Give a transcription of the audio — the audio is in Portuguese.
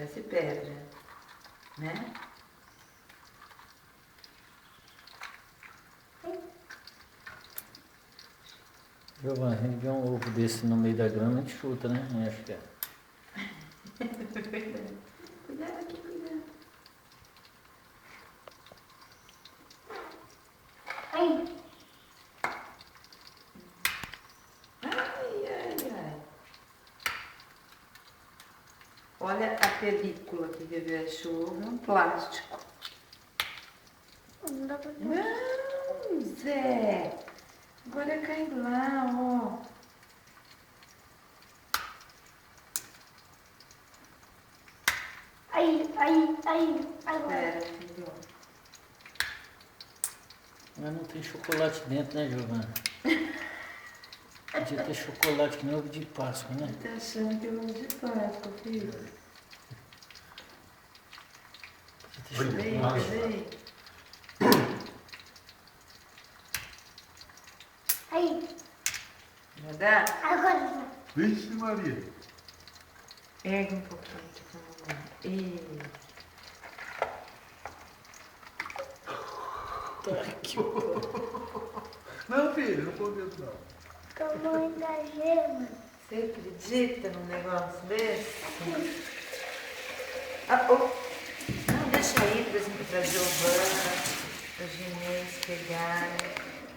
já se perde, né? Giovana, a gente vê um ovo desse no meio da grama, a gente chuta, né? Eu acho que é. Cuidado aqui, cuidado. Ai, Ai, ai, ai. Olha a película que Bebê achou no plástico. não dá pra ver. Não, Zé. Agora cai lá, ó. Ai, agora. Espera, filho. Mas não tem chocolate dentro, né, Giovana? Podia ter chocolate que nem ovo de Páscoa, né? Tá achando que eu vou de Páscoa, filho? Podia ter Vem, chocolate. vem. Ai, Já dá? agora. Vixe Maria. Ergue um pouquinho aqui pra mamãe. Isso. Não, filho, não podemos não. Tamanho da gema. Você acredita num negócio desse? Ah, oh. Não, deixa aí pra Giovana, pra Ginês pegar.